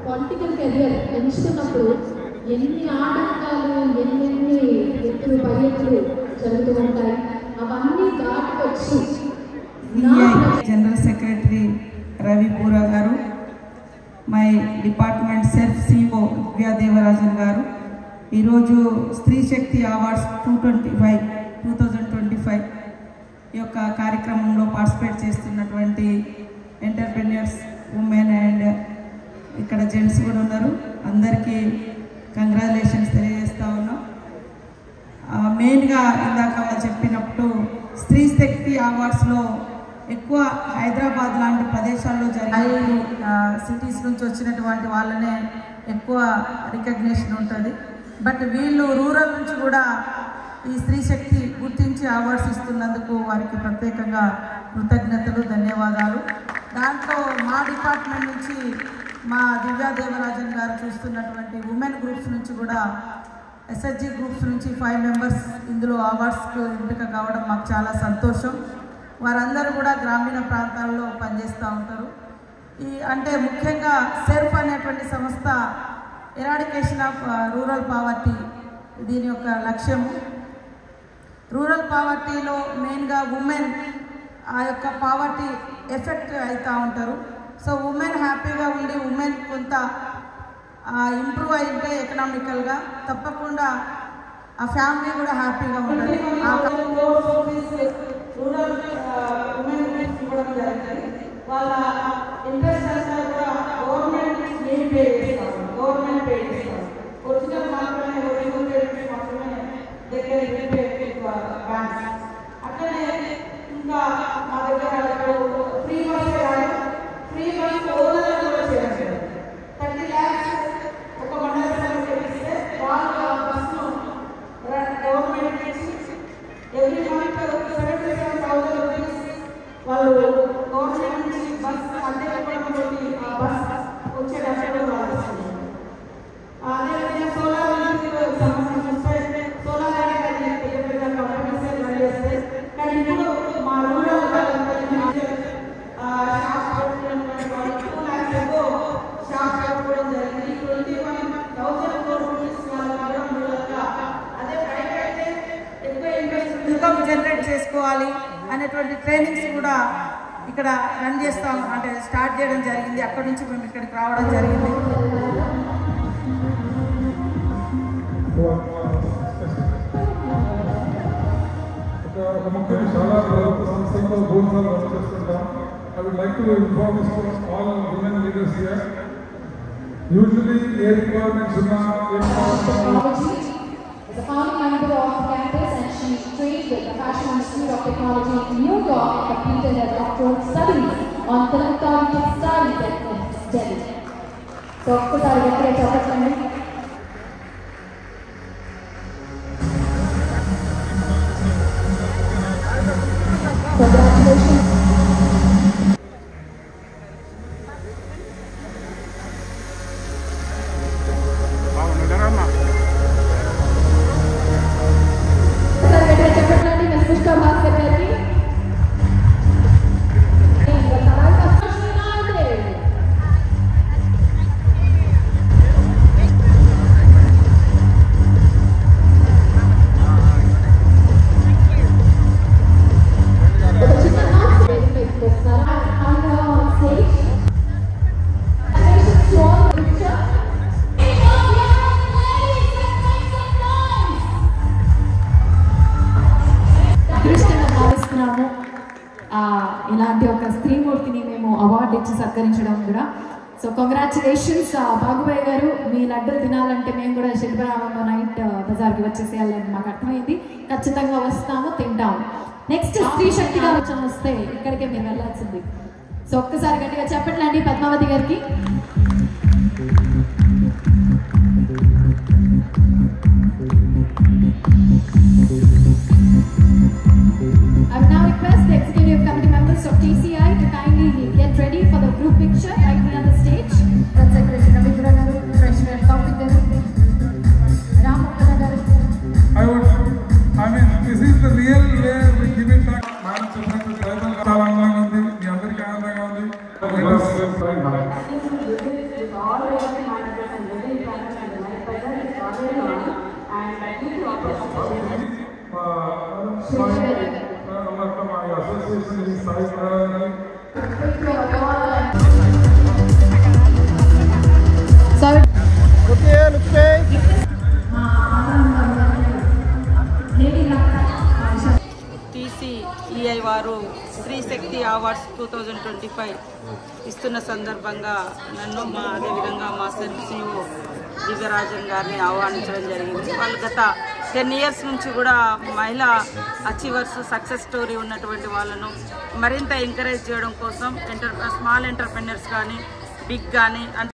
Political career పెంచుతున్నప్పుడు ఎన్ని ఆటంకాలు ఎన్నెన్ని ఎత్తులు పైఎత్తులు జరుగుతూ ఉంటాయి. అవన్నీ దాటుకొచ్చి జనరల్ సెక్రటరీ రవి పూరా గారు, my department self CO Divya Devarajan గారు ఈరోజు స్త్రీ శక్తి అవార్డ్స్ 2025 ఈ యొక్క కార్యక్రమంలో పార్టిసిపేట్ చేస్తున్నటువంటి ఎంటర్ప్రెన్యూర్స్, ఉమెన్ అండ్ ఇక్కడ జెంట్స్ కూడా ఉన్నారు. అందరికీ కంగ్రాచులేషన్స్ తెలియజేస్తూ ఉన్నాం. మెయిన్గా ఇందాక చెప్పినప్పుడు స్త్రీ శక్తి అవార్డ్స్లో ఎక్కువ హైదరాబాద్ లాంటి ప్రదేశాల్లో జరిగే సిటీస్ నుంచి వచ్చినటువంటి వాళ్ళనే ఎక్కువ రికగ్నిషన్ ఉంటుంది. బట్ వీళ్ళు రూరల్ నుంచి కూడా ఈ స్త్రీ శక్తి గుర్తించి అవార్డ్స్ ఇస్తున్నందుకు వారికి ప్రత్యేకంగా కృతజ్ఞతలు, ధన్యవాదాలు. దాంట్లో మా డిపార్ట్మెంట్ నుంచి మా దివ్యా దేవరాజన్ గారు చూస్తున్నటువంటి ఉమెన్ గ్రూప్స్ నుంచి కూడా ఎస్ఎస్జి గ్రూప్స్ నుంచి 5 మెంబర్స్ ఇందులో అవార్డ్స్కు ఎంపిక కావడం మాకు చాలా సంతోషం. వారందరూ కూడా గ్రామీణ ప్రాంతాల్లో పనిచేస్తూ ఉంటారు. అంటే ముఖ్యంగా సెర్ఫ్ అనేటువంటి సంస్థ ఎరాడికేషన్ ఆఫ్ రూరల్ పావర్టీ దీని యొక్క లక్ష్యము. రూరల్ పావర్టీలో మెయిన్గా ఉమెన్ ఆ యొక్క పావర్టీ ఎఫెక్ట్ అవుతూ ఉంటారు. సో ఉమెన్ హ్యాపీగా ఉండి ఉమెన్ కొంత ఇంప్రూవ్ అయితే ఎకనామికల్గా తప్పకుండా ఆ ఫ్యామిలీ కూడా హ్యాపీగా ఉంటుంది. రూరల్ ఉమెన్ ఇవ్వడం జరుగుతుంది. వాళ్ళ ఇంట్రెస్ట్ అంతా కూడా గవర్నమెంట్ పే చేస్తారు, గవర్నమెంట్ పే చేస్తారు. ఒరిజినల్ మాత్రమే దగ్గర బ్యాంక్స్. అట్లనే ఇంకా మా దగ్గర free bus free bus owner కూడా చేయాలి. 30 lakhs ఒక మండలం చేస్తే వాళ్ళు ఆ బస్ను గవర్నమెంట్ ఇచ్చి ఎవ్రీ మంత్ 77,000 రూపీస్ వాళ్ళు గవర్నమెంట్ నుంచి బస్ అంటే ఆ బస్ వచ్చేటప్పుడు వాళ్ళు అదేవిధంగా సోలార్ సంబంధించి చూస్తే సోలార్ కంపెనీస్ రన్ చేస్తే కానీ ఇప్పుడు మా రూరల్ ఇన్కమ్ జనరేట్ చేసుకోవాలి అనేటువంటి ట్రైనింగ్స్ కూడా ఇక్కడ రన్ చేస్తాం, అంటే స్టార్ట్ చేయడం జరిగింది. అక్కడి నుంచి మేము ఇక్కడికి రావడం జరిగింది. చాలా సంస్థల్లో భూమిలో వర్క్ చేస్తుంటాం. I would like to inform all women leaders here. Usually, air requirements are not. Is a founding member of the campus, and she trained with the Fashion Institute of Technology in New York and completed her doctoral studies on Kalamkari textile in Delhi. So, of course, I will get to the topic. Congratulations. ఇలాంటి ఒక స్త్రీమూర్తిని మేము award ఇచ్చి సత్కరించడం కూడా so congratulations బాగుబాయ్ గారు, మీ లడ్డూలు తినాలంటే మేము కూడా శిల్పరామంలో నైట్ బజార్కి వచ్చేసేయాలని మాకు అర్థమైంది. ఖచ్చితంగా వస్తాము, తింటాము. నెక్స్ట్ స్త్రీ శక్తిగా వస్తే ఇక్కడికే మీరు వెళ్ళాల్సింది. సో ఒక్కసారి గట్టిగా చెప్పట్లండి పద్మావతి గారికి. I will now request the executive committee members of TCI to kindly get ready for the group picture right near the stage. That's Secretary Ravindra Garu, Treasurer Taufik Garu, Ramapana Garu. This is the real way we give it back. Madam Secretary, చాలా ఆనందంగా ఉంది, మీ అందరికీ ఆనందంగా ఉంది. TCEI వారు స్త్రీ శక్తి awards 2025 ఇస్తున్న సందర్భంగా నన్ను అదేవిధంగా మా CEO దివ్యరాజన్ గారిని ఆహ్వానించడం జరిగింది. వాళ్ళు గత 10 years నుంచి కూడా మహిళా అచీవర్స్ సక్సెస్ స్టోరీ ఉన్నటువంటి వాళ్ళను మరింత ఎంకరేజ్ చేయడం కోసం స్మాల్ ఎంటర్ప్రెన్యూర్స్ కానీ బిగ్ కానీ